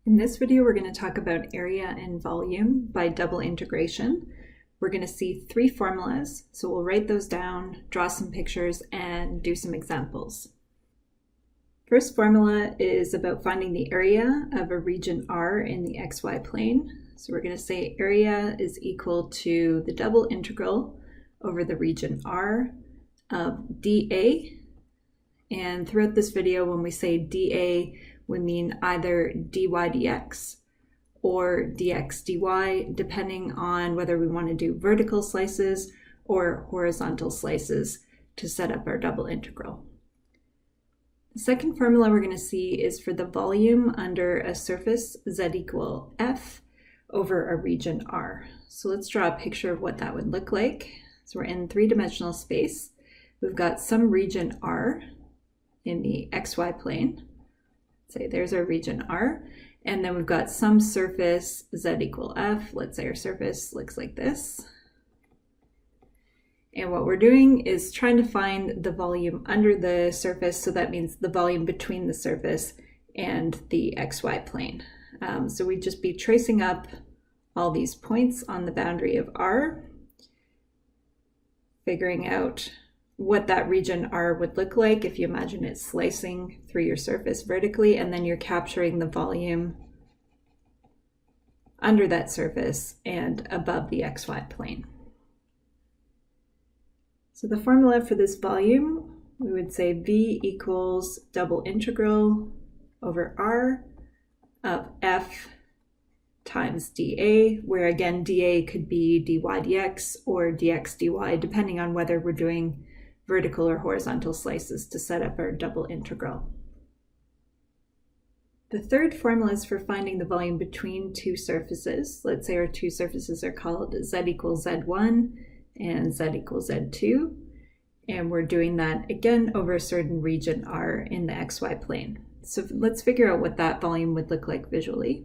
In this video, we're going to talk about area and volume by double integration. We're going to see three formulas, so we'll write those down, draw some pictures, and do some examples. First formula is about finding the area of a region R in the xy plane. So we're going to say area is equal to the double integral over the region R of dA. And throughout this video, when we say dA, we mean either dy dx or dx dy, depending on whether we want to do vertical slices or horizontal slices to set up our double integral. The second formula we're going to see is for the volume under a surface z equal f over a region R. So let's draw a picture of what that would look like. So we're in three-dimensional space. We've got some region R in the xy plane. Say there's our region R, and then we've got some surface z equal f. Let's say our surface looks like this. And what we're doing is trying to find the volume under the surface, so that means the volume between the surface and the xy plane. So we'd just be tracing up all these points on the boundary of R, figuring out what that region R would look like if you imagine it slicing through your surface vertically, and then you're capturing the volume under that surface and above the xy plane. So the formula for this volume, we would say V equals double integral over R of f times dA, where again dA could be dy dx or dx dy, depending on whether we're doing vertical or horizontal slices to set up our double integral. The third formula is for finding the volume between two surfaces. Let's say our two surfaces are called z equals z1 and z equals z2, and we're doing that again over a certain region R in the xy plane. So let's figure out what that volume would look like visually.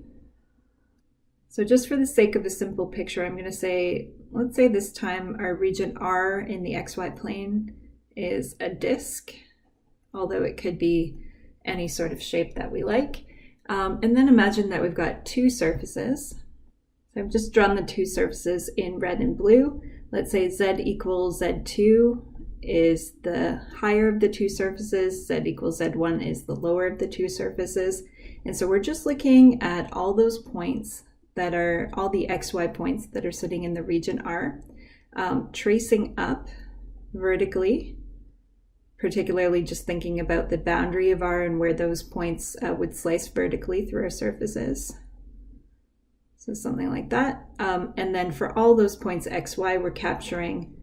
So just for the sake of a simple picture, I'm going to say, let's say this time our region R in the xy plane is a disk, although it could be any sort of shape that we like. And then imagine that we've got two surfaces. So I've just drawn the two surfaces in red and blue. Let's say z equals z2 is the higher of the two surfaces, z equals z1 is the lower of the two surfaces. And so we're just looking at all those points that are all the xy points that are sitting in the region R, tracing up vertically, particularly just thinking about the boundary of R and where those points would slice vertically through our surfaces. So something like that. And then for all those points xy, we're capturing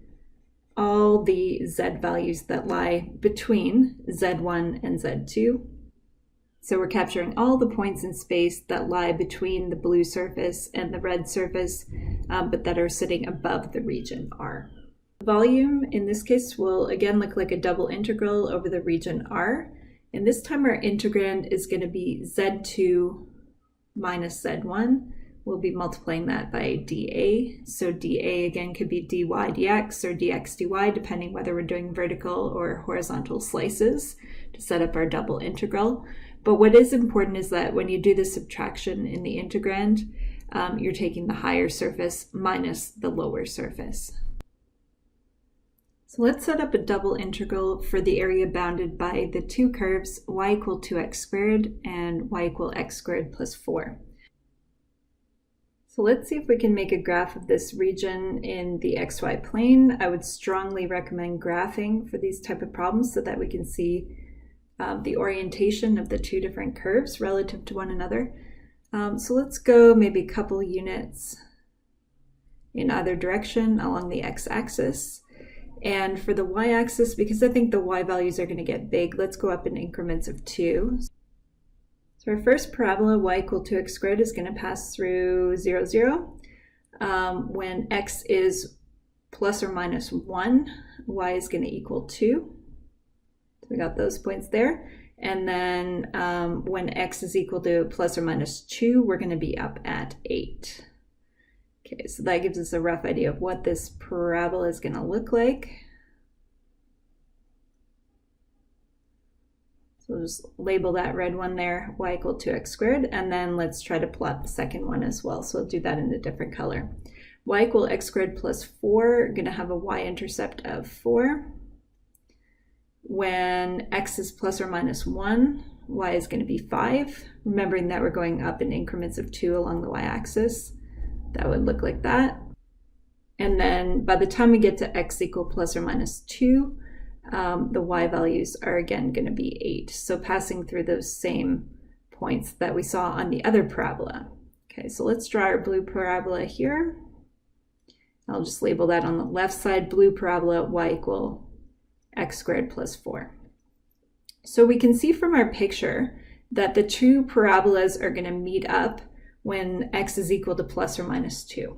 all the z values that lie between z1 and z2. So we're capturing all the points in space that lie between the blue surface and the red surface, but that are sitting above the region R. Volume in this case will again look like a double integral over the region R, and this time our integrand is going to be z2 minus z1. We'll be multiplying that by dA. So dA again could be dy dx or dx dy, depending whether we're doing vertical or horizontal slices to set up our double integral. But what is important is that when you do the subtraction in the integrand, you're taking the higher surface minus the lower surface. So let's set up a double integral for the area bounded by the two curves y equal 2x squared and y equal x squared plus 4. So let's see if we can make a graph of this region in the xy plane. I would strongly recommend graphing for these type of problems so that we can see the orientation of the two different curves relative to one another. So let's go maybe a couple units in either direction along the x-axis. And for the y-axis, because I think the y values are going to get big, let's go up in increments of 2. So our first parabola, y equal 2x squared, is going to pass through 0, 0. When x is plus or minus 1, y is going to equal 2. So we got those points there. And then when x is equal to plus or minus 2, we're going to be up at 8. Okay, so that gives us a rough idea of what this parabola is going to look like. So we'll just label that red one there, y equal 2x squared, and then let's try to plot the second one as well. So we'll do that in a different color. Y equal x squared plus 4, going to have a y-intercept of 4. When x is plus or minus 1, y is going to be 5. Remembering that we're going up in increments of 2 along the y-axis. That would look like that. And then by the time we get to x equal plus or minus 2, the y values are again going to be 8. So passing through those same points that we saw on the other parabola. Okay, so let's draw our blue parabola here. I'll just label that on the left side, blue parabola, y equal x squared plus 4. So we can see from our picture that the two parabolas are going to meet up when x is equal to plus or minus 2.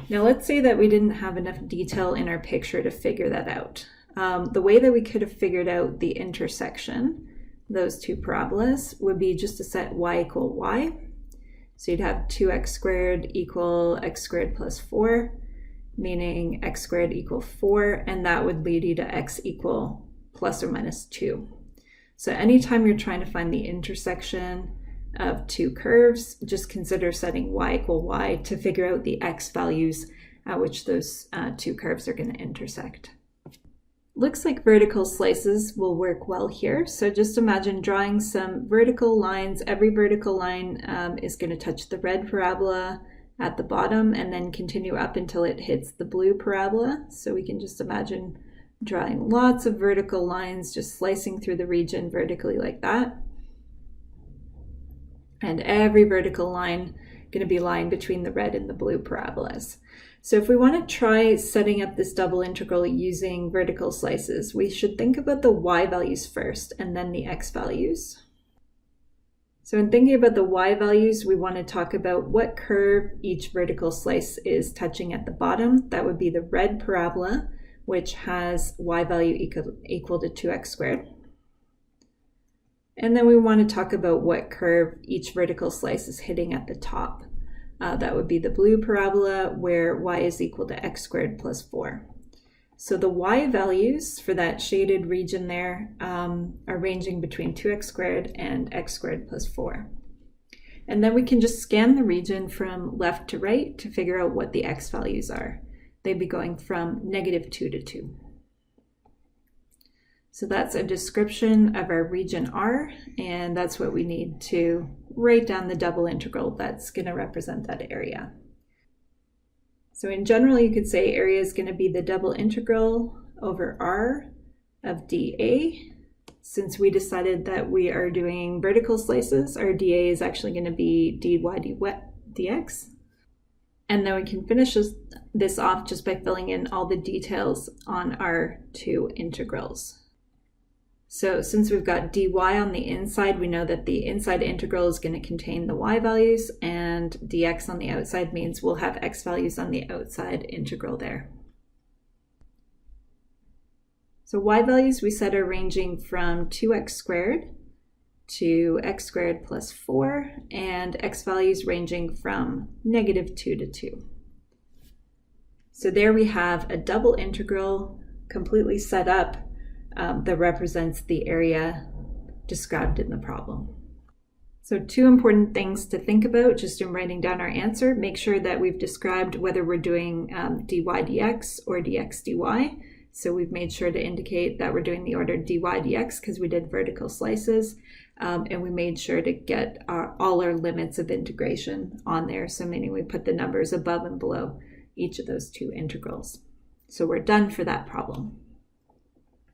Now let's say that we didn't have enough detail in our picture to figure that out. The way that we could have figured out the intersection, those two parabolas, would be just to set y equal y. So you'd have 2x squared equal x squared plus 4, meaning x squared equal 4, and that would lead you to x equal plus or minus 2. So anytime you're trying to find the intersection of two curves, just consider setting y equal y to figure out the x values at which those two curves are going to intersect. Looks like vertical slices will work well here. So just imagine drawing some vertical lines. Every vertical line is going to touch the red parabola at the bottom and then continue up until it hits the blue parabola. So we can just imagine drawing lots of vertical lines, just slicing through the region vertically like that. And every vertical line going to be lying between the red and the blue parabolas. So if we want to try setting up this double integral using vertical slices, we should think about the y values first and then the x values. So in thinking about the y values, we want to talk about what curve each vertical slice is touching at the bottom. That would be the red parabola, which has y value equal to 2x squared. And then we want to talk about what curve each vertical slice is hitting at the top. That would be the blue parabola, where y is equal to x squared plus 4. So the y values for that shaded region there are ranging between 2x squared and x squared plus 4. And then we can just scan the region from left to right to figure out what the x values are. They'd be going from -2 to 2. So that's a description of our region R, and that's what we need to write down the double integral that's going to represent that area. So in general, you could say area is going to be the double integral over R of dA. Since we decided that we are doing vertical slices, our dA is actually going to be dy dx. And then we can finish this off just by filling in all the details on our two integrals. So since we've got dy on the inside, we know that the inside integral is going to contain the y values, and dx on the outside means we'll have x values on the outside integral there. So y values we said are ranging from 2x squared to x squared plus 4, and x values ranging from -2 to 2. So there we have a double integral completely set up that represents the area described in the problem. So two important things to think about just in writing down our answer. Make sure that we've described whether we're doing dy dx or dx dy. So we've made sure to indicate that we're doing the order dy dx because we did vertical slices. And we made sure to get all our limits of integration on there. So meaning we put the numbers above and below each of those two integrals. So we're done for that problem.